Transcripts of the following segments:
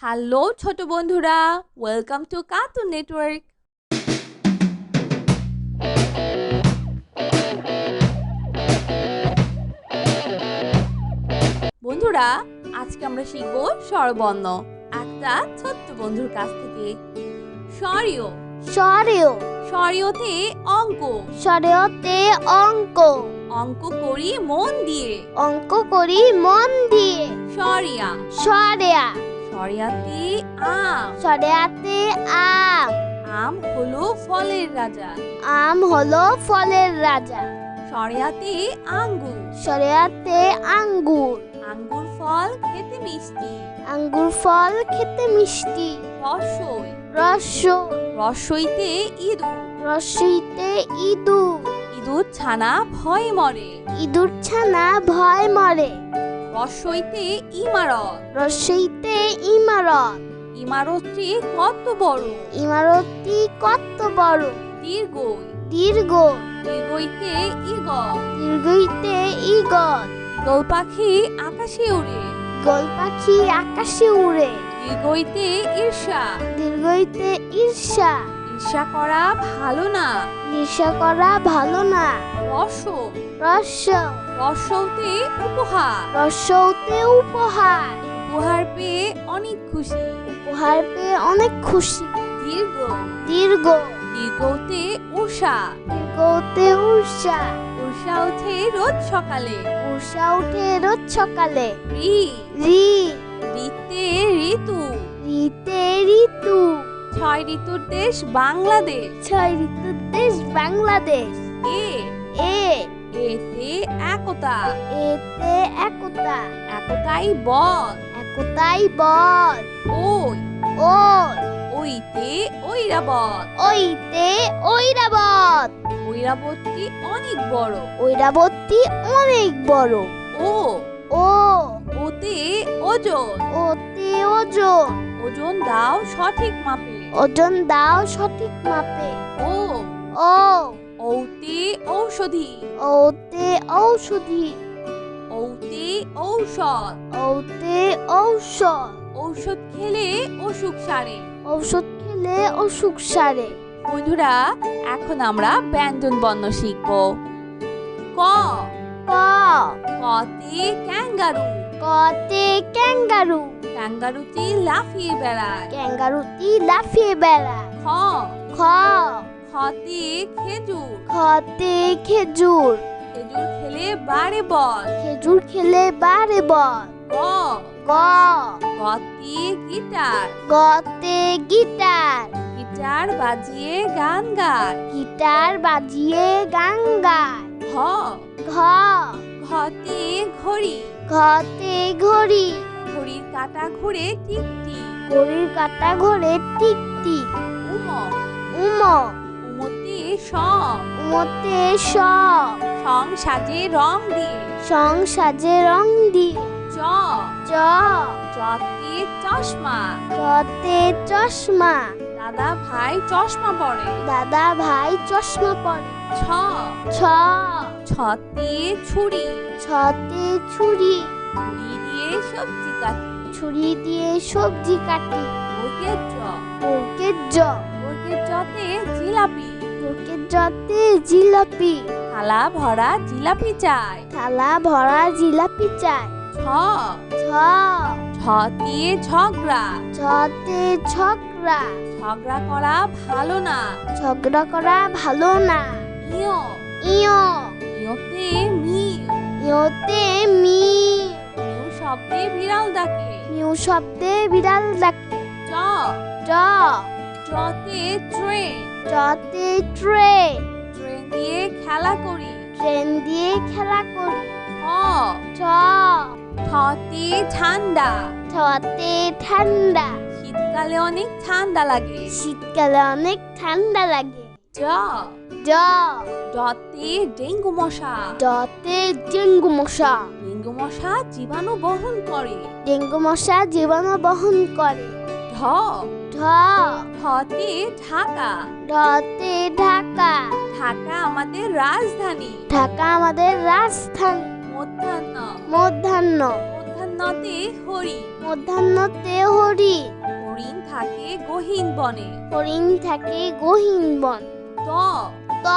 Hello ছোট বন্ধুরা, welcome to cartoon network. বন্ধুরা, আজকে আমরা শিখব স্বরবর্ণ একটা ছোট্ট বন্ধুর কাছ থেকে। স্বরীয় স্বরীয় স্বরীয়তে অঙ্ক, স্বরীয়তে অঙ্ক অঙ্ক করি মন দিয়ে। অঙ্ক করি মন দিয়ে। স্বরিয়া স্বরিয়া স্বরিয়াতে আম, স্বরিয়াতে আম আম হলো ফলের রাজা। আম হলো ফলের রাজা। স্বরিয়াতে আঙ্গুর, স্বরিয়াতে আঙ্গুর আঙ্গুর ফল খেতে মিষ্টি। আঙ্গুর ফল খেতে মিষ্টি। রসই রসই রসইতে ইঁদুর, রসইতে ইঁদুর ইঁদুর ছানা ভয়ে মরে। ইঁদুর ছানা ভয় মরে। রসইতে ইমারত, রসইতে ইমারত ইমারতটি কত বড়। ইমারতটি কত বড়। দীর্ঘই দীর্ঘ দীর্ঘইতে ঈগল, দীর্ঘইতে ঈগল ঈগল পাখি আকাশে উড়ে। গোল পাখি আকাশে উড়ে। দীর্ঘইতে ঈর্ষা, দীর্ঘইতে ঈর্ষা ঈর্ষা করা ভালো না। ঈর্ষা করা ভালো না। রস রস রসৌতে উপহার, রসৌতে উপহার উপহার পেয়ে অনেক খুশি। উপহার পেয়ে অনেক খুশি। দীর্ঘ দীর্ঘ দীর্ঘতে উষা, দীর্ঘতে উষা উষা ওঠে রোজ সকালে। উষা উঠে রোজ সকালে। রি রি রিতে ঋতু, রিতে ঋতু ছয় ঋতুর দেশ বাংলাদেশ। ছয় ঋতুর দেশ বাংলাদেশ। এ এ এতে একতা, এতে একতা একতাই বল। একতাই বল। ওই ওই ওইতে ঐরাবত, ওইতে ঐরাবত ঐরাবতটি অনেক বড়। ঐরাবতী অনেক বড়। ও ও ওতে ওজন, ওতে ওজন ওজন দাও সঠিক মাপে। ওজন দাও সঠিক মাপে। ও ও ঔতে ঔষধি, ওতে ঔষধি ঔতে ঔষধ, ওতে ঔষধ ঔষধ খেলে অসুখ সারে। ঔষধ খেলে অসুখ সারে। বন্ধুরা, এখন আমরা ব্যঞ্জন বর্ণ শিখব। ক ক কতে ক্যাঙ্গারু, কতে ক্যাঙ্গারু ক্যাঙ্গারুটি লাফিয়ে বেড়ায়। ক্যাঙ্গারুটি লাফিয়ে বেড়ায়। খ খ খতে খেজুর, খতে খেজুর খেজুর খেলে বাড়ে বল। খেজুর খেলে বাড়ে বল। গ গ গতে গিটার, গতে গিটার গিটার বাজিয়ে গান গায়। গিটার বাজিয়ে গান গায়। ঘ ঘ ঘতে ঘড়ি, ঘতে ঘড়ি ঘড়ির কাঁটা ঘুরে টিকটি। ঘড়ির কাঁটা ঘোরে টিক টিক। উম উম উমতে সম, উমতে স সং সাজে রং দিয়ে। সং সাজে রং দিয়ে। চ চ চতে চশমা, চতে চশমা দাদা ভাই চশমা পরে। দাদা ভাই চশমা পরে। ছ ছ ছতে ছুরি, ছতে ছুরি ছুরি দিয়ে সবজি কাটি। ছুরি দিয়ে সবজি কাটি। বর্গের জ বর্গের জ বর্গের জতে জিলাপি, বর্গের জতে জিলাপি থালা ভরা জিলাপি চাই। থালা ভরা জিলাপি চাই। ছ ছ ছতে ঝগড়া, ছতে ঝগড়া ঝগড়া করা ভালো না। ঝগড়া করা ভালো না। ইয় ইয় ইয়তে মিউ, ইয়তে মি মিউ শব্দে বিড়াল ডাকে। মিউ শব্দে বিড়াল ডাকে। চ চ চতে ট্রেন, চতে ট্রেন ট্রেন দিয়ে খেলা করি। ট্রেন দিয়ে খেলা করি। ঠ ছ ঠতে ঠান্ডা, ছতে ঠান্ডা শীতকালে অনেক ঠান্ডা লাগে। শীতকালে অনেক ঠান্ডা লাগে। জ জ ডতে ডেঙ্গু মশা, জতে ডেঙ্গু মশা ডেঙ্গু মশা জীবাণু বহন করে। ডেঙ্গু মশা জীবাণু বহন করে। ঢ ঢ ঢতে ঢাকা, ঢতে ঢাকা ঢাকা আমাদের রাজধানী। ঢাকা আমাদের রাজধানী। মধ্যাহ্ন মধ্যাহ্ন মধ্যাহ্নতে হরি, মধ্যাহ্নতে হরি বনে। হরিণ থাকে গহীন বন। ত ত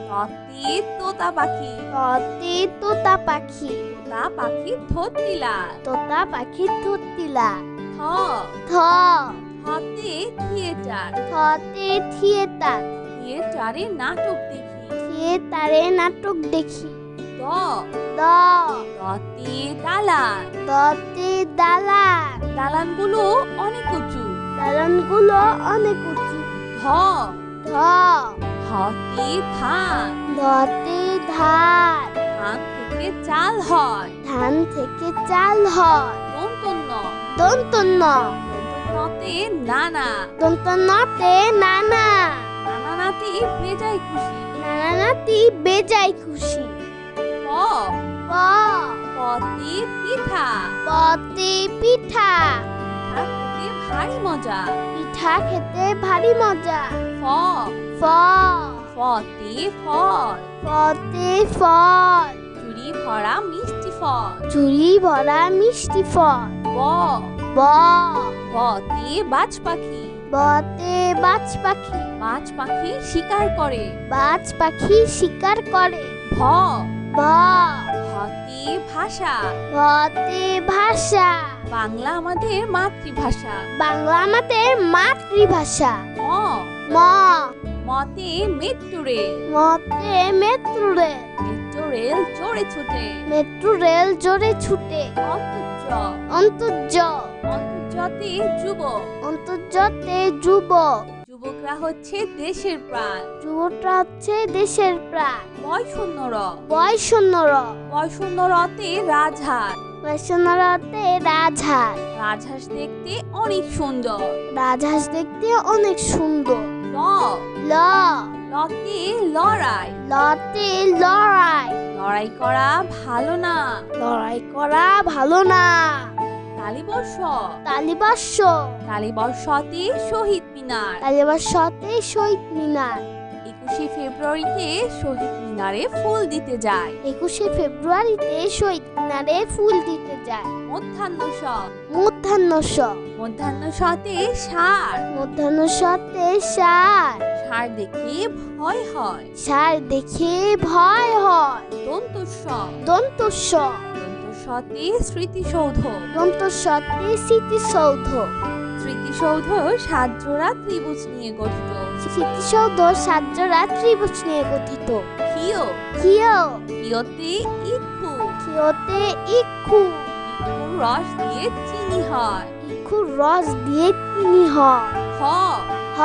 ততে তোতা পাখি। ততে তোতা পাখি। তোতা পাখি ধরতি লাল। তোতা পাখি ধরতিলা। থ থ থতে থিয়েটার। থতে থিয়েটার। থিয়েটারে নাটক দেখি। থিয়েটারে নাটক দেখি। দ দ দতে দালান। দতে দালান। দালানগুলো অনেক উঁচু। দালানগুলো অনেক উঁচু। ধ ধ ধতে ধান। ধতে ধান। ধান থেকে চাল হয়। ধান থেকে চাল হয়। দন্তন্য দন্তন্য দন্তন্যতে নানা। দন্তন্যতে নানা। নানানাতে বেজায় খুশি। নানানাতি বেজায় খুশি। প প পতে পিঠা। পতে পিঠা। পিঠা খেতে ভারী মজা। পিঠা খেতে ভারী মজা। ফ ফ ফতে ফল। ফতে ফল। ঝুড়ি ভরা মিষ্টি ফল। ঝুড়ি ভরা মিষ্টি ফল। ব ব বতে বাজ পাখি। বতে বাজ পাখি। বাজ পাখি শিকার করে। বাজ পাখি শিকার করে। ভ ভ ভতে ভাষা। ভতে ভাষা। বাংলা আমাদের মাতৃভাষা। বাংলা আমাদের মাতৃভাষা। ম ম মতে মেট্রো রেল। মতে মেট্রো রেল। মেট্রো রেল জোরে ছুটে। মেট্রো রেল জোরে ছুটে। অন্তর্জ অন্তর্জ অন্তর্জতে যুবক। অন্তর্জতে যুবক। যুবকরা হচ্ছে দেশের প্রাণ। যুবকরা হচ্ছে দেশের প্রাণ। বয়শূন্য র বয়শূন্য র বয়শূন্য রতে রাজহাঁস। বয়শূন্য রতে রাজহাঁস। রাজহাঁস দেখতে অনেক সুন্দর। রাজহাঁস দেখতে অনেক সুন্দর। ল ল লতে লড়াই। লতে লড়াই। লড়াই করা ভালো না। লড়াই করা ভালো না। তালিবর্ষ তালিবাস্য তালিবর্ষতে শহীদ মিনার। তালিবাস্যতে শহীদ মিনার। 21শে ফেব্রুয়ারিতে শহীদ মিনারে ফুল দিতে যায়। 21শে ফেব্রুয়ারিতে শহীদ মিনারে ফুল দিতে যায়। মধ্যাহ্ন স মধ্যাহ্ন স মধ্যাহ্ন সতে ষাঁড়। মধ্যাহ্ন সতে ষাঁড়। ষাঁড় দেখে ভয় হয়। ষাঁড় দেখে ভয় হয়। দন্তস্ব দন্তস্ব দন্তস্বতে স্মৃতিসৌধ। দন্তস্বতে স্মৃতিসৌধ। স্মৃতিসৌধ 7 জোড়া ত্রিভুজ নিয়ে গঠিত। স্মৃতিসৌধ 7 জোড়া ত্রিভুজ নিয়ে গঠিত। ক্ষীয় ক্ষীয় ক্ষীয়তে ইক্ষু। ক্ষীয়তে ইক্ষু। ইক্ষুর রস দিয়ে চিনি হয়। ইক্ষুর রস দিয়ে চিনি হয়। হ হ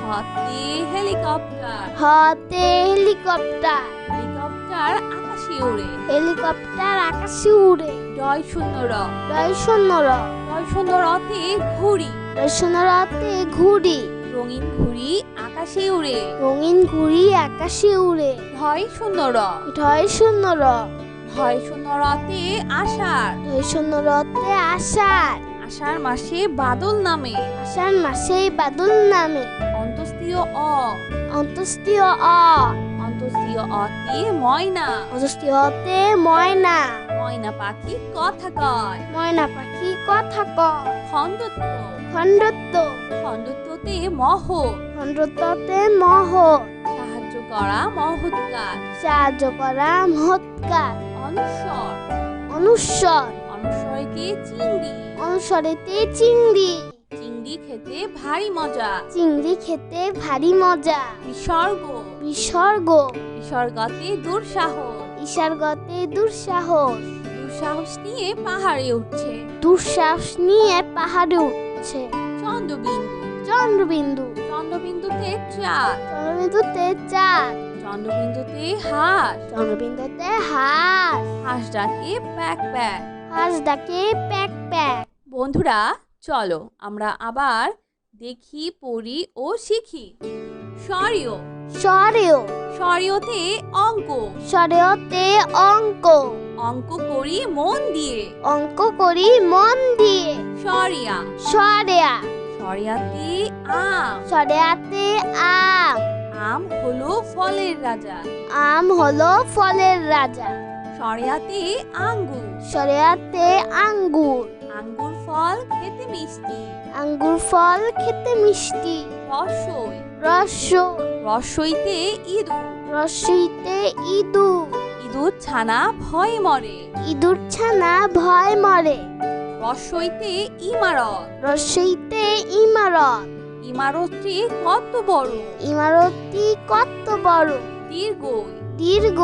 হতে হেলিকপ্টার। হতে হেলিকপ্টার। হেলিকপ্টার আকাশে ওড়ে। হেলিকপ্টার আকাশে উড়ে। ডয় শূন্য র ডয় শূন্য র ডয় শূন্য রতে ঘুড়ি। ডয় শূন্য রতে ঘুড়ি। রঙিন ঘুড়ি আকাশে উড়ে। রঙিন ঘুড়ি আকাশে উড়ে। ঢয় শূন্য র ঢয় শূন্য র ঢয় শূন্য রতে আষাঢ়। ঢয় শূন্য রতে আষাঢ়। আষাঢ় মাসে বাদল নামে। আষাঢ় মাসে বাদল নামে। অন্তস্তীয় অ অন্তস্তীয় অ অন্তস্তীয় অতে ময়না। অন্তস্তীয়তে ময়না। ময়না পাখি কথা কয়। ময়না পাখি কথা কয়। খণ্ডত্ব খণ্ডত্ব খণ্ডত্বতে মহ। খণ্ডত্বতে মহ। সাহায্য করা মহৎ কাজ। সাহায্য করা মহৎ কাজ। অনুস্বর অনুস্বর অনুস্বরেতে চিংড়ি। অনুস্বরেতে চিংড়ি। চিংড়ি খেতে ভারী মজা। চিংড়ি খেতে ভারী মজা। বিসর্গ বিসর্গ বিসর্গতে দুঃসাহস। বিসর্গতে দুঃসাহস। দুঃসাহস নিয়ে পাহাড়ে উঠছে। দুঃসাহস নিয়ে পাহাড়ে উঠছে। চন্দ্রবিন্দু চন্দ্রবিন্দু চন্দ্রবিন্দুতে চাঁদ। চন্দ্রবিন্দুতে চাঁদ। চন্দ্রবিন্দুতে হাঁস। চন্দ্রবিন্দুতে হাঁস। হাঁস ডাকে প্যাক প্যাক। হাঁস ডাকে প্যাক প্যাক। বন্ধুরা চলো আমরা আবার দেখি, পড়ি ও শিখি। স্বরীয় স্বরেও স্বরীয়তে অঙ্ক। স্বরেওতে অঙ্ক। অঙ্ক করি মন দিয়ে। অঙ্ক করি মন দিয়ে। স্বরিয়া স্বরেয়া স্বরিয়াতে আম। স্বরেয়াতে আম। আম হলো ফলের রাজা। আম হলো ফলের রাজা। স্বরিয়াতে আঙ্গুর। স্বরেয়াতে আঙ্গুর। আঙ্গুর ফল খেতে মিষ্টি। আঙ্গুর ফল খেতে মিষ্টি। রসই, রসই, রসইতে ইঁদুর। রসইতে ইঁদুর। ইঁদুর ছানা ভয়ে মরে। ইঁদুর ছানা ভয় মরে। রসইতে ইমারত। রসইতে ইমারত। ইমারতটি কত বড়। ইমারতটি কত বড়। দীর্ঘই, দীর্ঘ।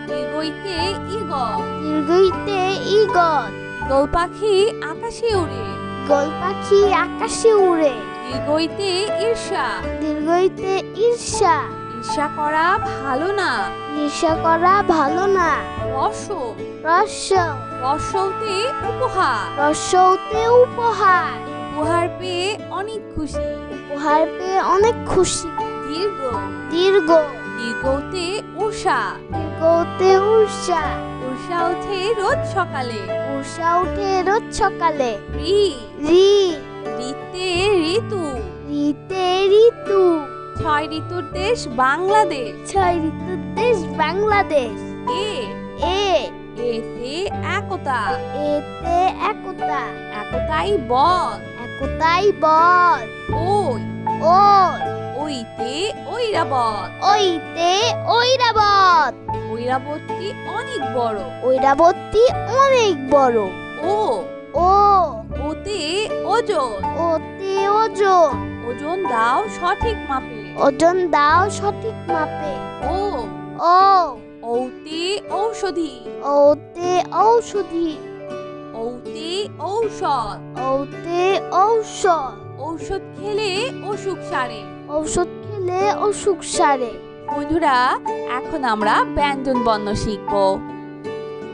দীর্ঘইতে ঈগল। দীর্ঘইতে ঈগল। ঈগল পাখি আকাশে উড়ে। গোল পাখি আকাশে উড়ে। দীর্ঘইতে ঈর্ষা। দীর্ঘইতে ঈর্ষা। ঈর্ষা করা ভালো না। ঈর্ষা করা ভালো না। রস, রস, রসতে উপহার। রসৌতে উপহার। উপহার পেয়ে অনেক খুশি। উপহার পেয়ে অনেক খুশি। দীর্ঘ, দীর্ঘ। দীর্ঘতে উষা। দীর্ঘতে উষা। উষা ওঠে রোজ সকালে। উষা উঠে রোজ সকালে। রি, রি, রিতে ঋতু। রিতে ঋতু। 6 ঋতুর দেশ বাংলাদেশ। 6 ঋতুর দেশ বাংলাদেশ। এ, এ, এতে একতা। এতে একতা। একতাই বল। একতাই বল। ওই, ওই, ওইতে ঐরাবত। ওইতে ঐরাবত। ঐরাবতটি অনেক বড়। ঐরাবতী অনেক বড়। ও, ও, ওতে ওজন। ওতে ওজন। ওজন দাও সঠিক মাপে। ওজন দাও সঠিক মাপে। ও, ও, ঔতে ঔষধি। ওতে ঔষধি। ঔতে ঔষধ। ওতে ঔষধ। ঔষধ খেলে অসুখ সারে। ঔষধ খেলে অসুখ সারে। বন্ধুরা, এখন আমরা ব্যঞ্জন বর্ণ শিখব।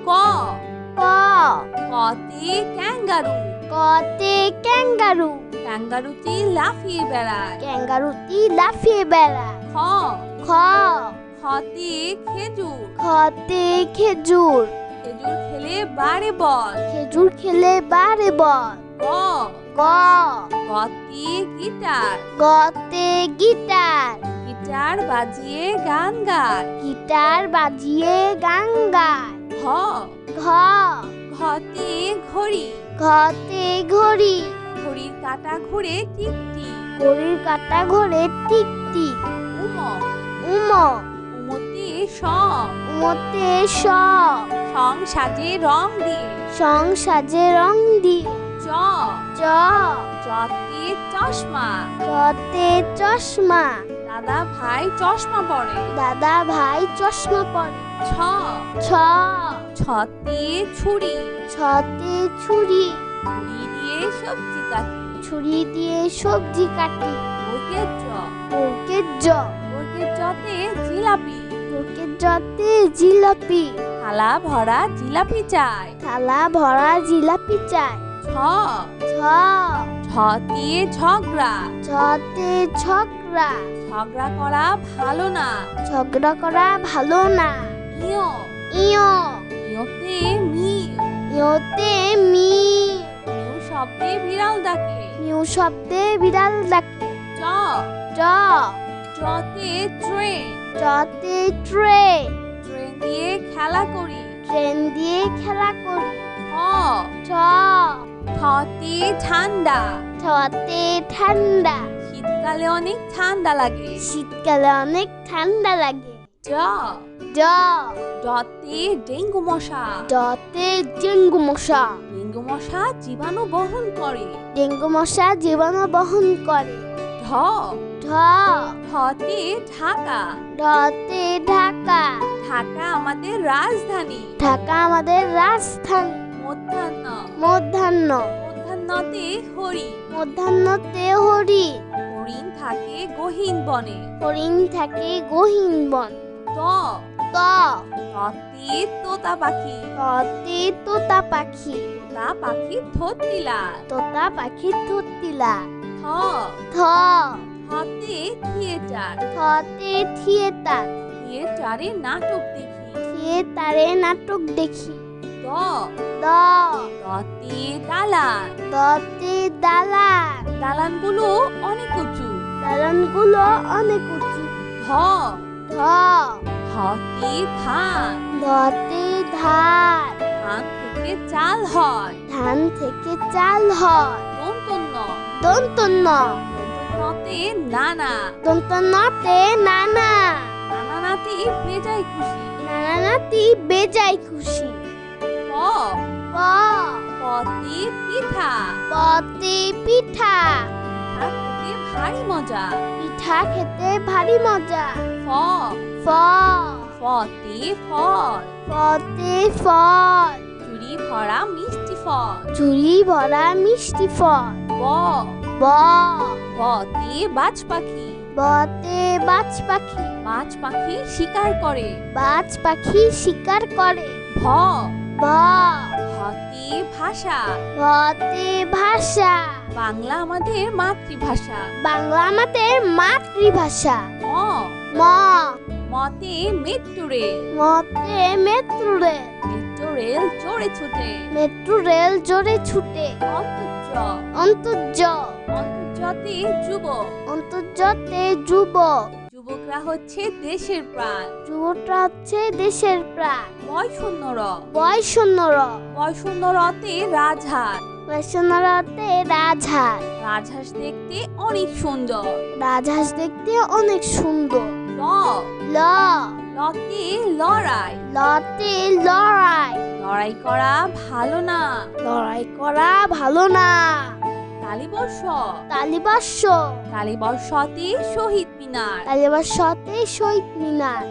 ক, ক, কতে ক্যাঙ্গারু। কতে ক্যাঙ্গারু। ক্যাঙ্গারুটি লাফিয়ে বেড়ায়। ক্যাঙ্গারুটি লাফিয়ে বেড়ায়। খ, খ, খতে খেজুর। খতে খেজুর। খেজুর খেলে বাড়ে বল। খেজুর খেলে বাড়ে বল। গ, গ, গতে গিটার। গতে গিটার। গিটার বাজিয়ে গান গায়। গিটার বাজিয়ে গান গায়। ঘ, ঘ, ঘতে ঘড়ি। ঘতে ঘড়ি। ঘড়ির কাঁটা ঘুরে টিকটি। ঘড়ির কাঁটা ঘোরে টিকটিক। উম, উম, উমতে সং। উমতে স। সং সাজে রং দিয়ে। সং সাজে রং দিয়ে। চ, চ, চতে চশমা। চতে চশমা। দাদা ভাই চশমা পরে। দাদা ভাই চশমা পরে। ছ, ছ, ছতে ছুরি। ছতে ছুরি। ছুরি দিয়ে সবজি কাটি। ছুরি দিয়ে সবজি কাটি। ওকে চ, বর্গের জ। ওকে চতে জিলাপি। বর্গের জতে জিলাপি। থালা ভরা জিলাপি চাই। থালা ভরা জিলাপি চাই। ছ, ছ, ছতে ঝগড়া। ছতে ঝগড়া। ঝগড়া করা ভালো না। ঝগড়া করা ভালো না। ইয়, ইয়, ইয়তে মিল। ইয়তে মি। মিউ শব্দে বিড়াল ডাকে। মিউ শব্দে বিড়াল ডাকে। চ, চ, চতে ট্রেন। চতে ট্রেন। ট্রেন দিয়ে খেলা করি। ট্রেন দিয়ে খেলা করি। ঠ, ছ, ঠতে ঠান্ডা। ছতে ঠান্ডা। শীতকালে অনেক ঠান্ডা লাগে। শীতকালে অনেক ঠান্ডা লাগে। জ, জ, জতে ডেঙ্গু মশা। জতে ডেঙ্গু মশা। ডেঙ্গু মশা জীবাণু বহন করে। ডেঙ্গু মশা জীবাণু বহন করে। ঢ, ঢ, ঢতে ঢাকা। ঢতে ঢাকা। ঢাকা আমাদের রাজধানী। ঢাকা আমাদের রাজধানী। মধ্যাহ্ন, মধ্যাহ্ন। মধ্যাহ্নতে হরি। মধ্যাহ্নতে হরিণ। হরিণ থাকে গহীন বনে। হরিণ থাকে গহীন বন। ত, ত, ততে তোতা পাখি। ততে তোতা পাখি। তোতা পাখি ধরতিলাল। তোতা পাখি ধরতিলা। থ, থ, থতে থিয়েটার। থতে থিয়েটার। থিয়েটারে নাটক দেখি। থিয়েটারে নাটক দেখি। দ, দ, দতে দালান। দতে দালান। দালানগুলো অনেক উঁচু। দালানগুলো অনেক উঁচু। ধ, ধ, ধতে ধান। ধতে ধান। ধান থেকে থেকে চাল হয়। ধান থেকে চাল হয়। দন্তন্য দন্তন্য দন্তন্যতে নানা। দন্তন্যতে নানা। নানানাতি বেজায় খুশি। নানানাতি বেজায় খুশি। প প পতে পিঠা। পতে পিঠা। পিঠা খেতে ভারী মজা। পিঠা খেতে ভারী মজা। ফ ফ ফতে ফল। ফতে ফল। ঝুড়ি ভরা মিষ্টি ফল। ঝুড়ি ভরা মিষ্টি ফল। ব ব বতে বাজ পাখি। বতে বাজ পাখি। বাজ পাখি শিকার করে। বাজ পাখি শিকার করে। ভ ব ভতে ভাষা। ভতে ভাষা। বাংলা আমাদের মাতৃভাষা। বাংলা আমাদের মাতৃভাষা। ম ম মতে মেট্রো রেল। মতে মেট্রো রেল। মেট্রো রেল জোরে ছুটে। মেট্রো রেল জোরে ছুটে। অন্তর্জ অন্তর্জ অন্তর্জতে যুবক। অন্তর্জতে যুবক। যুবকরা হচ্ছে দেশের প্রাণ। যুবকরা হচ্ছে দেশের প্রাণ। বয়শূন্যর বয়শূন্যর বয়শূন্যরতে রাজহাঁস। বয়শূন্যরতে রাজহাঁস। রাজহাঁস দেখতে অনেক সুন্দর। রাজহাঁস দেখতে অনেক সুন্দর। ল ল লতে লড়াই। লতে লড়াই। লড়াই করা ভালো না। লড়াই করা ভালো না। তালিবর্ষ তালিবাস্য। তালিবর্ষতে শহীদ মিনার। তালিবাস্যতে শহীদ মিনার।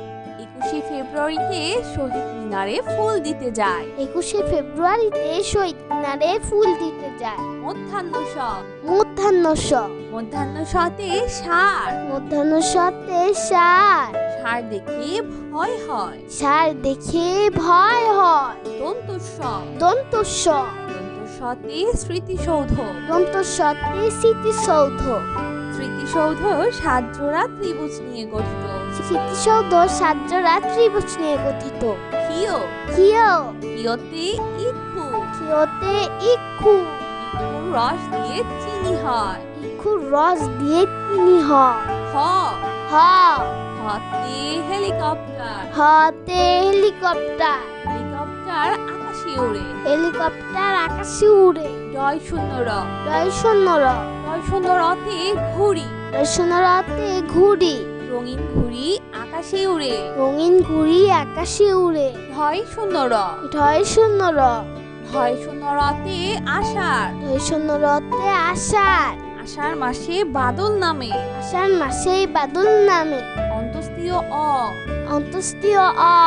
21শে ফেব্রুয়ারিতে শহীদ মিনারে ফুল দিতে যায়। 21শে ফেব্রুয়ারিতে শহীদ মিনারে ফুল দিতে যায়। মধ্যাহ্ন স মধ্যাহ্নস মধ্যাহ্নসতে ষাঁড়। মধ্যাহ্নসতে ষাঁড়। ষাঁড় দেখে ভয় হয়। ষাঁড় দেখে ভয় হয়। দন্তস্ব দন্তস্ব দন্তস্বতে স্মৃতিসৌধ। দন্তস্বতে স্মৃতিসৌধ। স্মৃতিসৌধ 7 জোড়া ত্রিভুজ নিয়ে গঠিত। স্মৃতিসৌধ 7 জোড়া ত্রিভুজ নিয়ে গঠিত। ক্ষীয় ক্ষীয় ক্ষীয়তে ইক্ষু। ক্ষীয়তে ইক্ষু। ইক্ষুর রস দিয়ে চিনি হয়। ইক্ষুর রস দিয়ে চিনি হয়। হ হ হতে হেলিকপ্টার। হতে হেলিকপ্টার। হেলিকপ্টার আকাশে ওড়ে। হেলিকপ্টার আকাশে উড়ে। ডয় শূন্য র ডয় শূন্য র ডয় শূন্য রতে ঘুড়ি। ডয় শূন্য রতে ঘুড়ি। রঙিন ঘুড়ি আকাশে উড়ে। রঙিন ঘুড়ি আকাশে উড়ে। ঢয় শূন্য র ঢয় শূন্য র ঢয় শূন্য রতে আষাঢ়। ঢয় শূন্য রতে আষাঢ়। আষাঢ় মাসে বাদল নামে। আষাঢ় মাসে বাদল নামে। অন্তস্তীয় অ অন্তস্তীয় অ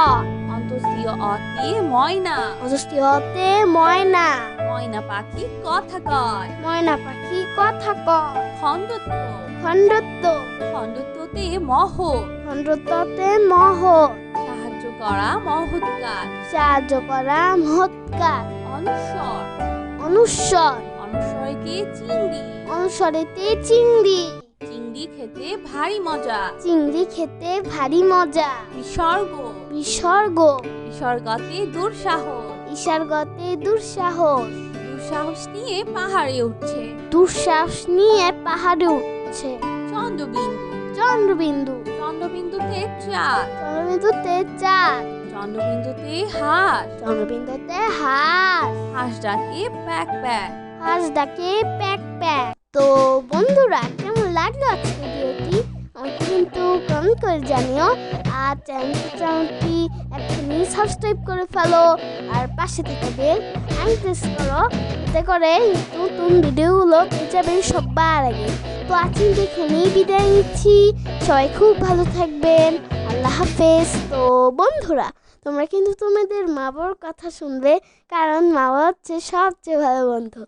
অন্তস্তীয় অতে ময়না। অন্তস্তীয়তে ময়না। ময়না পাখি কথা কয়। ময়না পাখি কথা কয়। খণ্ডত্ব খণ্ডত্ব খণ্ডত্বতে মহৎ। খণ্ডত্বতে মহ। সাহায্য করা মহৎ কাজ। সাহায্য করা মহৎ কাজ। অনুস্বর অনুস্বর অনুস্বরেতে চিংড়ি। অনুস্বরেতে চিংড়ি। চিংড়ি খেতে ভারী মজা। চিংড়ি খেতে ভারী মজা। বিসর্গ বিসর্গ বিসর্গতে দুঃসাহস। বিসর্গতে দুঃসাহস। দুঃসাহস নিয়ে পাহাড়ে উঠছে। দুঃসাহস নিয়ে পাহাড়ে উঠছে। চন্দ্রবিন্দু চন্দ্রবিন্দু চন্দ্রবিন্দুতে চাঁদ। চন্দ্রবিন্দুতে চাঁদ। চন্দ্রবিন্দুতে হাঁস। চন্দ্রবিন্দুতে হাঁস। হাঁস ডাকে প্যাক প্যাক। হাঁস ডাকে প্যাক প্যাক। তো বন্ধুরা, কেমন লাগলো আজকের ভিডিওটি আমাকে কিন্তু কমেন্ট করে জানিও। আর চ্যানেলটি এখনই সাবস্ক্রাইব করে ফেলো। আর পাশে থেকে বেল আইকন প্রেস করো, এতে করে নতুন ভিডিওগুলো পেয়ে যাবেন সবার আগে। তো আজকে এখানেই বিদায় নিচ্ছি। সবাই খুব ভালো থাকবেন। আল্লাহ হাফেজ। তো বন্ধুরা, তোমরা কিন্তু তোমাদের মা বাবার কথা শুনবে, কারণ মা বাবা হচ্ছে সবচেয়ে ভালো বন্ধু।